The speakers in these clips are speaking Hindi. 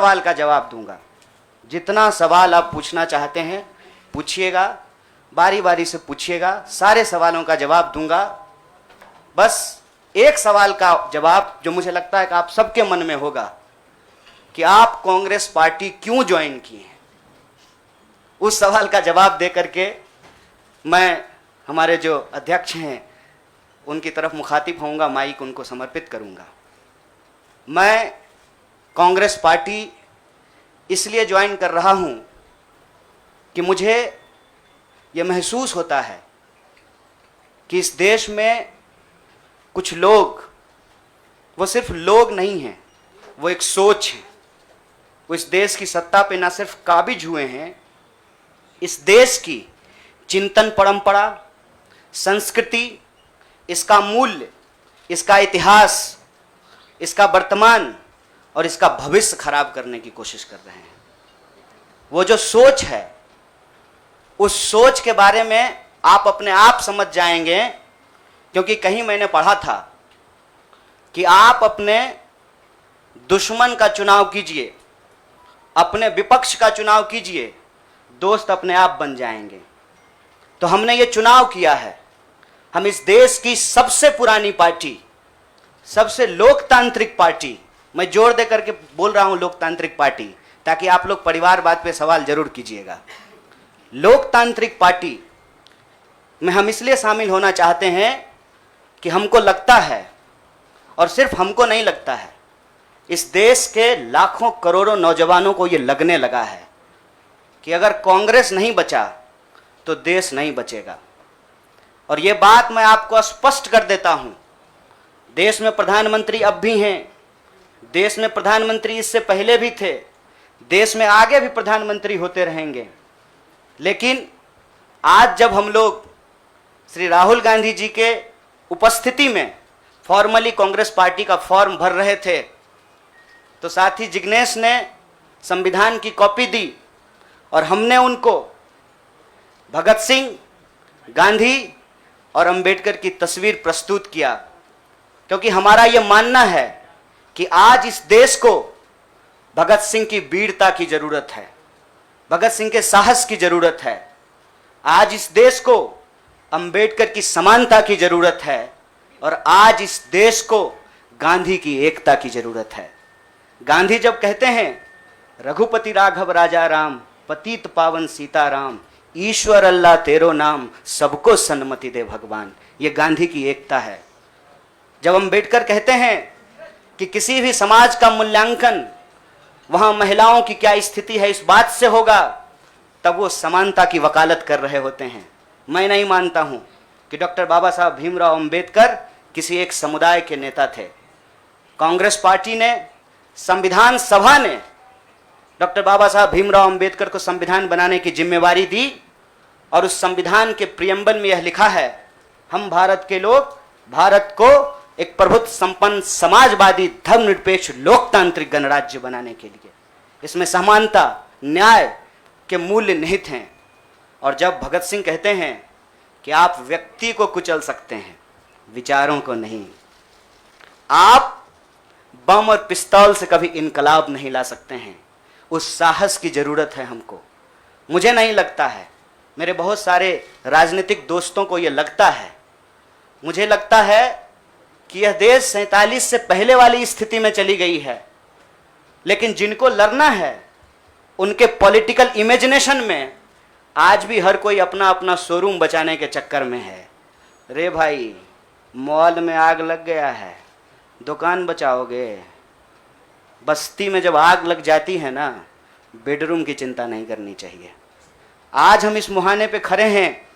सवाल का जवाब दूंगा। जितना सवाल आप पूछना चाहते हैं पूछिएगा, बारी बारी से पूछिएगा, सारे सवालों का जवाब दूंगा। बस एक सवाल का जवाब जो मुझे लगता है कि आप सबके मन में होगा कि आप कांग्रेस पार्टी क्यों ज्वाइन किए हैं, उस सवाल का जवाब दे करके मैं हमारे जो अध्यक्ष हैं उनकी तरफ मुखातिब होऊंगा, माइक उनको समर्पित करूंगा। मैं कांग्रेस पार्टी इसलिए ज्वाइन कर रहा हूं कि मुझे यह महसूस होता है कि इस देश में कुछ लोग, वो सिर्फ लोग नहीं हैं, वो एक सोच है। वो इस देश की सत्ता पे ना सिर्फ काबिज हुए हैं, इस देश की चिंतन परंपरा, संस्कृति, इसका मूल्य, इसका इतिहास, इसका वर्तमान और इसका भविष्य खराब करने की कोशिश कर रहे हैं। वो जो सोच है, उस सोच के बारे में आप अपने आप समझ जाएंगे, क्योंकि कहीं मैंने पढ़ा था कि आप अपने दुश्मन का चुनाव कीजिए, अपने विपक्ष का चुनाव कीजिए, दोस्त अपने आप बन जाएंगे। तो हमने ये चुनाव किया है। हम इस देश की सबसे पुरानी पार्टी, सबसे लोकतांत्रिक पार्टी, मैं जोर दे करके बोल रहा हूं लोकतांत्रिक पार्टी, ताकि आप लोग परिवारवाद पे सवाल जरूर कीजिएगा। लोकतांत्रिक पार्टी में हम इसलिए शामिल होना चाहते हैं कि हमको लगता है, और सिर्फ हमको नहीं लगता है, इस देश के लाखों करोड़ों नौजवानों को यह लगने लगा है कि अगर कांग्रेस नहीं बचा तो देश नहीं बचेगा। और यह बात मैं आपको स्पष्ट कर देता हूं, देश में प्रधानमंत्री अब भी हैं, देश में प्रधानमंत्री इससे पहले भी थे, देश में आगे भी प्रधानमंत्री होते रहेंगे। लेकिन आज जब हम लोग श्री राहुल गांधी जी के उपस्थिति में फॉर्मली कांग्रेस पार्टी का फॉर्म भर रहे थे, तो साथी जिग्नेश ने संविधान की कॉपी दी और हमने उनको भगत सिंह, गांधी और अंबेडकर की तस्वीर प्रस्तुत किया, क्योंकि हमारा यह मानना है कि आज इस देश को भगत सिंह की वीरता की जरूरत है, भगत सिंह के साहस की जरूरत है। आज इस देश को अंबेडकर की समानता की जरूरत है, और आज इस देश को गांधी की एकता की जरूरत है। गांधी जब कहते हैं रघुपति राघव राजा राम, पतित पावन सीताराम, ईश्वर अल्लाह तेरो नाम, सबको सन्मति दे भगवान, ये गांधी की एकता है। जब अंबेडकर कहते हैं कि किसी भी समाज का मूल्यांकन वहां महिलाओं की क्या स्थिति है इस बात से होगा, तब वो समानता की वकालत कर रहे होते हैं। मैं नहीं मानता हूं कि डॉक्टर बाबा साहब भीमराव अंबेडकर किसी एक समुदाय के नेता थे। कांग्रेस पार्टी ने, संविधान सभा ने डॉक्टर बाबा साहब भीमराव अंबेडकर को संविधान बनाने की जिम्मेवारी दी, और उस संविधान के प्रियम्बल में यह लिखा है, हम भारत के लोग भारत को एक प्रभुत्व संपन्न समाजवादी धर्मनिरपेक्ष लोकतांत्रिक गणराज्य बनाने के लिए, इसमें समानता, न्याय के मूल्य निहित हैं। और जब भगत सिंह कहते हैं कि आप व्यक्ति को कुचल सकते हैं, विचारों को नहीं, आप बम और पिस्तौल से कभी इनकलाब नहीं ला सकते हैं, उस साहस की जरूरत है हमको। मुझे नहीं लगता है, मेरे बहुत सारे राजनीतिक दोस्तों को यह लगता है, मुझे लगता है कि यह देश 47 से पहले वाली स्थिति में चली गई है। लेकिन जिनको लड़ना है, उनके पॉलिटिकल इमेजिनेशन में आज भी हर कोई अपना अपना शोरूम बचाने के चक्कर में है। रे भाई, मॉल में आग लग गया है, दुकान बचाओगे? बस्ती में जब आग लग जाती है ना, बेडरूम की चिंता नहीं करनी चाहिए। आज हम इस मुहाने पे खड़े हैं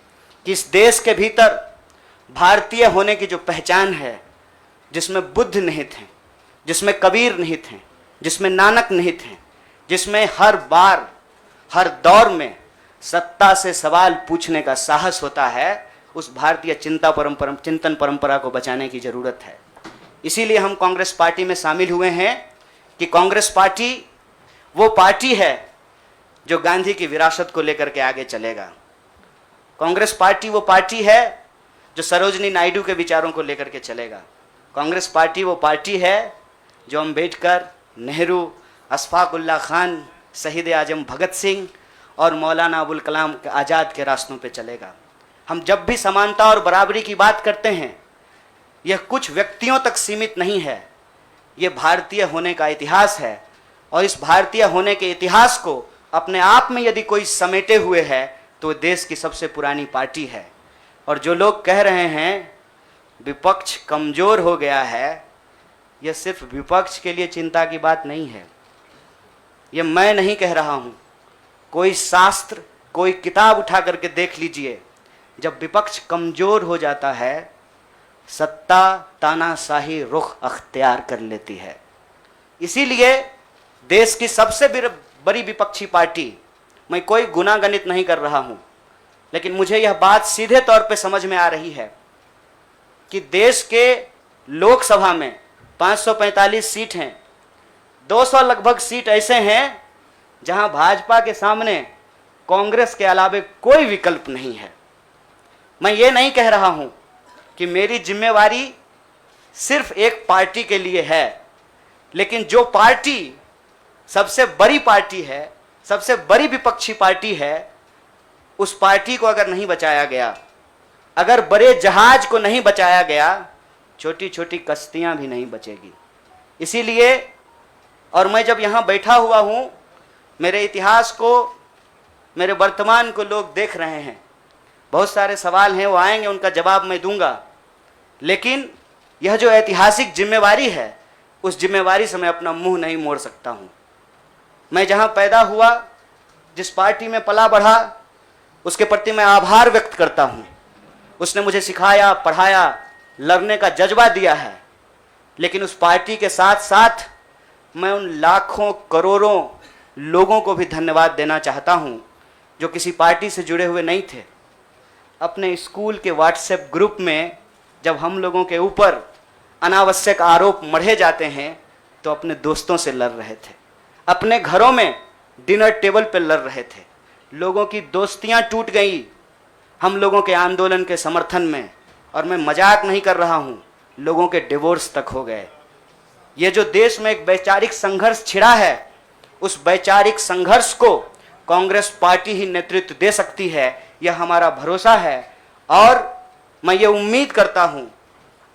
कि इस देश के भीतर भारतीय होने की जो पहचान है, जिसमें बुद्ध निहित हैं, जिसमें कबीर निहित हैं, जिसमें नानक निहित हैं, जिसमें हर बार हर दौर में सत्ता से सवाल पूछने का साहस होता है, उस भारतीय चिंतन परंपरा को बचाने की जरूरत है। इसीलिए हम कांग्रेस पार्टी में शामिल हुए हैं कि कांग्रेस पार्टी वो पार्टी है जो गांधी की विरासत को लेकर के आगे चलेगा। कांग्रेस पार्टी वो पार्टी है जो सरोजिनी नायडू के विचारों को लेकर के चलेगा। कांग्रेस पार्टी वो पार्टी है जो अंबेडकर, नेहरू अशफाक उल्लाह खान, शहीद आजम भगत सिंह और मौलाना अबुल कलाम आज़ाद के रास्तों पे चलेगा। हम जब भी समानता और बराबरी की बात करते हैं, यह कुछ व्यक्तियों तक सीमित नहीं है, ये भारतीय होने का इतिहास है। और इस भारतीय होने के इतिहास को अपने आप में यदि कोई समेटे हुए है तो देश की सबसे पुरानी पार्टी है। और जो लोग कह रहे हैं विपक्ष कमज़ोर हो गया है, यह सिर्फ विपक्ष के लिए चिंता की बात नहीं है। यह मैं नहीं कह रहा हूँ, कोई शास्त्र, कोई किताब उठा करके देख लीजिए। जब विपक्ष कमज़ोर हो जाता है, सत्ता तानाशाही रुख अख्तियार कर लेती है। इसीलिए देश की सबसे बड़ी विपक्षी पार्टी, मैं कोई गुनागणित नहीं कर रहा हूं, लेकिन मुझे यह बात सीधे तौर पे समझ में आ रही है कि देश के लोकसभा में 545 सीट हैं, 200 लगभग सीट ऐसे हैं जहां भाजपा के सामने कांग्रेस के अलावे कोई विकल्प नहीं है। मैं ये नहीं कह रहा हूं कि मेरी जिम्मेवारी सिर्फ एक पार्टी के लिए है, लेकिन जो पार्टी सबसे बड़ी पार्टी है, सबसे बड़ी विपक्षी पार्टी है, उस पार्टी को अगर नहीं बचाया गया, अगर बड़े जहाज को नहीं बचाया गया, छोटी छोटी कश्तियां भी नहीं बचेगी। इसीलिए, और मैं जब यहाँ बैठा हुआ हूँ, मेरे इतिहास को, मेरे वर्तमान को लोग देख रहे हैं। बहुत सारे सवाल हैं, वो आएंगे, उनका जवाब मैं दूंगा। लेकिन यह जो ऐतिहासिक जिम्मेवारी है, उस जिम्मेवारी से मैं अपना मुंह नहीं मोड़ सकता हूँ। मैं जहाँ पैदा हुआ, जिस पार्टी में पला बढ़ा, उसके प्रति मैं आभार व्यक्त करता हूँ। उसने मुझे सिखाया, पढ़ाया, लड़ने का जज्बा दिया है। लेकिन उस पार्टी के साथ साथ मैं उन लाखों करोड़ों लोगों को भी धन्यवाद देना चाहता हूँ जो किसी पार्टी से जुड़े हुए नहीं थे। अपने स्कूल के व्हाट्सएप ग्रुप में जब हम लोगों के ऊपर अनावश्यक आरोप मढ़े जाते हैं तो अपने दोस्तों से लड़ रहे थे, अपने घरों में डिनर टेबल पर लड़ रहे थे। लोगों की दोस्तियां टूट गई हम लोगों के आंदोलन के समर्थन में, और मैं मजाक नहीं कर रहा हूं, लोगों के डिवोर्स तक हो गए। ये जो देश में एक वैचारिक संघर्ष छिड़ा है, उस वैचारिक संघर्ष को कांग्रेस पार्टी ही नेतृत्व दे सकती है, यह हमारा भरोसा है। और मैं ये उम्मीद करता हूं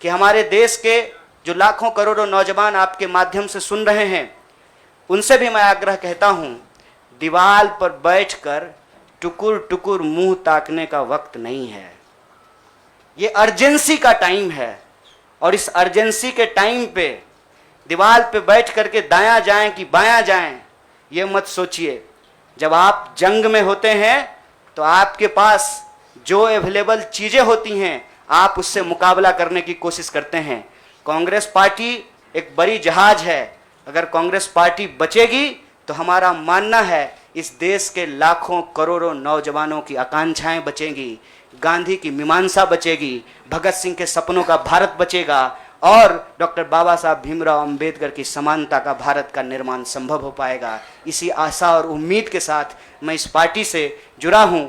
कि हमारे देश के जो लाखों करोड़ों नौजवान आपके माध्यम से सुन रहे हैं, उनसे भी मैं आग्रह कहता हूं, दीवार पर बैठकर टुकुर टुकुर मुंह ताकने का वक्त नहीं है। ये अर्जेंसी का टाइम है, और इस अर्जेंसी के टाइम पे दीवार पे बैठ करके दायां जाएं कि बायां जाएं, ये मत सोचिए। जब आप जंग में होते हैं तो आपके पास जो अवेलेबल चीजें होती हैं, आप उससे मुकाबला करने की कोशिश करते हैं। कांग्रेस पार्टी एक बड़ी जहाज है, अगर कांग्रेस पार्टी बचेगी तो हमारा मानना है इस देश के लाखों करोड़ों नौजवानों की आकांक्षाएं बचेंगी, गांधी की मीमांसा बचेगी, भगत सिंह के सपनों का भारत बचेगा, और डॉक्टर बाबा साहब भीमराव अंबेडकर की समानता का भारत का निर्माण संभव हो पाएगा। इसी आशा और उम्मीद के साथ मैं इस पार्टी से जुड़ा हूं।